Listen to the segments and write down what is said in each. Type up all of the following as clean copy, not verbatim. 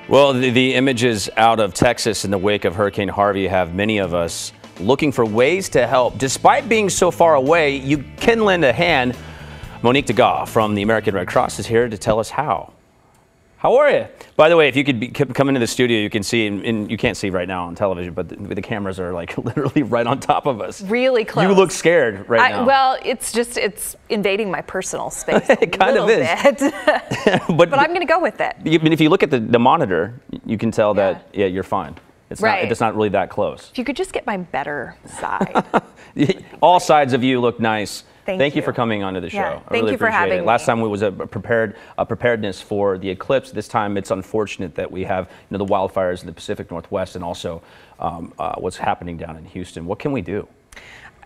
Well, the images out of Texas in the wake of Hurricane Harvey have many of us looking for ways to help. Despite being so far away, you can lend a hand. Monique Degas from the American Red Cross is here to tell us how. How are you? By the way, if you could come into the studio, you can see, and you can't see right now on television, but the cameras are like literally right on top of us. Really close. You look scared right now. Well, it's invading my personal space. It kind of is. but I'm going to go with it. If you look at the monitor, you can tell that, yeah, you're fine. It's right. It's not really that close. If you could just get my better side. All sides of you look nice. Thank you for coming onto the show. Yeah, I really you for appreciate having it. me. Last time was a preparedness for the eclipse. This time it's unfortunate that we have the wildfires in the Pacific Northwest and also what's happening down in Houston. What can we do?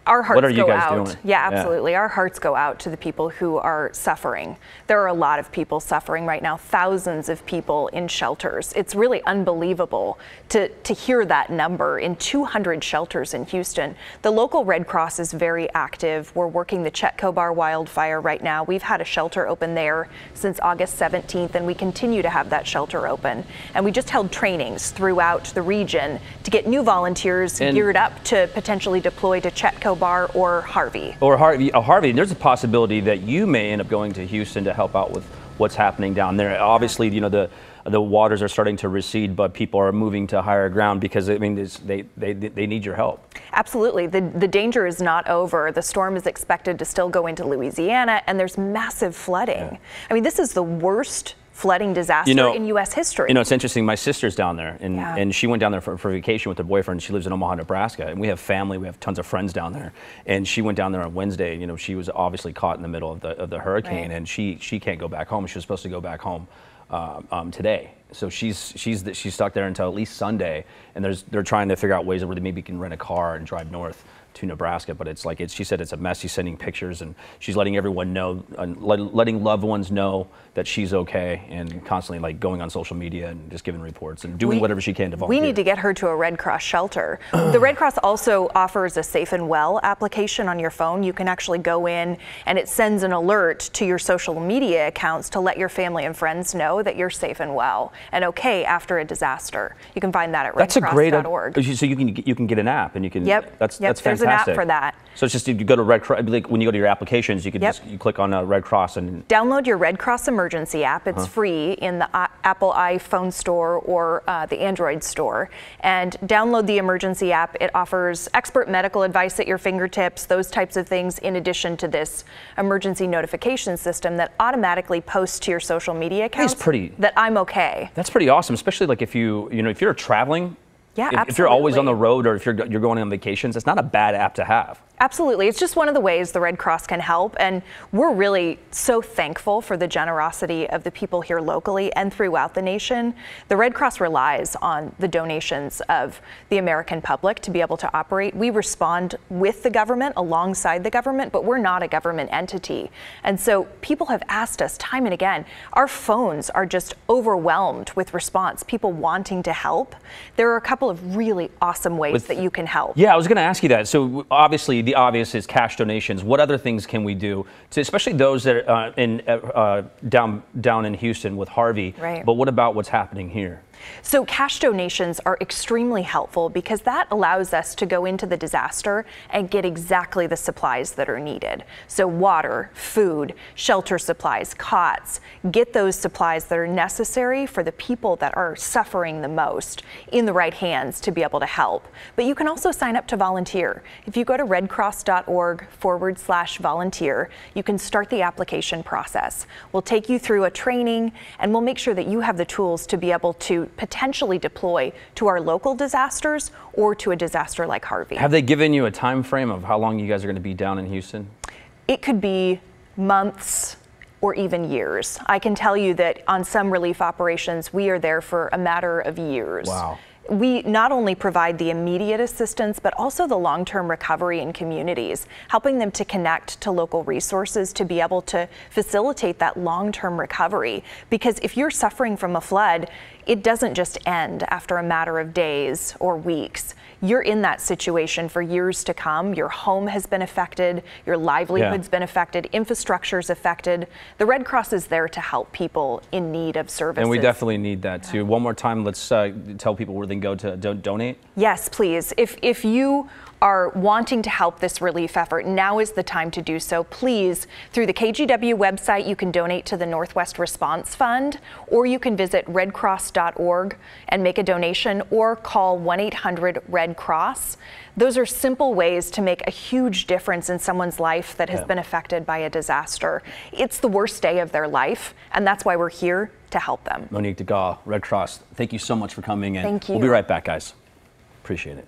Our hearts What are you go guys out. doing? Yeah, absolutely. Our hearts go out to the people who are suffering. There are a lot of people suffering right now, thousands of people in shelters. It's really unbelievable to hear that number in 200 shelters in Houston. The local Red Cross is very active. We're working the Chetco Bar wildfire right now. We've had a shelter open there since August 17th, and we continue to have that shelter open. And we just held trainings throughout the region to get new volunteers geared up to potentially deploy to Chetco Bar or Harvey. Harvey. There's a possibility that you may end up going to Houston to help out with what's happening down there. Obviously, the waters are starting to recede, but people are moving to higher ground because they need your help. Absolutely. The danger is not over. The storm is expected to still go into Louisiana, and there's massive flooding. Yeah. I mean, this is the worst flooding disaster in U.S. history. It's interesting. My sister's down there, and she went down there for vacation with her boyfriend. She lives in Omaha, Nebraska, and we have family. We have tons of friends down there. And she went down there on Wednesday. She was obviously caught in the middle of the hurricane, and she can't go back home. She was supposed to go back home today. So she's stuck there until at least Sunday, and they're trying to figure out ways where they maybe can rent a car and drive north to Nebraska, but she said it's a mess. She's sending pictures, and she's letting everyone know, letting loved ones know that she's okay, and constantly going on social media and just giving reports and doing whatever she can to volunteer. We need to get her to a Red Cross shelter. The Red Cross also offers a Safe and Well application on your phone. You can actually go in, and it sends an alert to your social media accounts to let your family and friends know that you're safe and well and okay after a disaster. You can find that at redcross.org. So you can get an app, and you can. Yep. That's fantastic. There's an app for that. So it's just you go to Red Cross. When you go to your applications, you can you click on Red Cross and download your Red Cross emergency app. It's free in the Apple iPhone store or the Android store. And download the emergency app. It offers expert medical advice at your fingertips, those types of things, in addition to this emergency notification system that automatically posts to your social media accounts that I'm okay. That's pretty awesome, especially if you're traveling. Yeah, if you're always on the road, or if you're going on vacations, it's not a bad app to have. Absolutely. It's just one of the ways the Red Cross can help. And we're really so thankful for the generosity of the people here locally and throughout the nation. The Red Cross relies on the donations of the American public to be able to operate. We respond with the government, alongside the government, but we're not a government entity. And so people have asked us time and again, our phones are just overwhelmed with response, people wanting to help. There are a couple of really awesome ways that you can help. Yeah, I was going to ask you that. So obviously, the obvious is cash donations. What other things can we do, especially those that are down in Houston with Harvey? Right. But what about what's happening here? So cash donations are extremely helpful because that allows us to go into the disaster and get exactly the supplies that are needed. So water, food, shelter supplies, cots, get those supplies that are necessary for the people that are suffering the most in the right hands to be able to help. But you can also sign up to volunteer. If you go to redcross.org/volunteer, you can start the application process. We'll take you through a training, and we'll make sure that you have the tools to be able to potentially deploy to our local disasters or to a disaster like Harvey. Have they given you a time frame of how long you guys are going to be down in Houston? It could be months or even years. I can tell you that on some relief operations, we are there for a matter of years. Wow. we not only provide the immediate assistance, but also the long-term recovery in communities, helping them to connect to local resources to be able to facilitate that long-term recovery. Because if you're suffering from a flood, it doesn't just end after a matter of days or weeks. You're in that situation for years to come. Your home has been affected, your livelihood's been affected, infrastructure's affected. The Red Cross is there to help people in need of services. And we definitely need that too. One more time, let's tell people where they can go to donate. Yes, please. If you are wanting to help this relief effort, now is the time to do so. Please, through the KGW website, you can donate to the Northwest Response Fund, or you can visit redcross.org and make a donation, or call 1-800-RED-CROSS. Those are simple ways to make a huge difference in someone's life that has been affected by a disaster. It's the worst day of their life, and that's why we're here to help them. Monique Degas, Red Cross, thank you so much for coming in. Thank you. We'll be right back, guys. Appreciate it.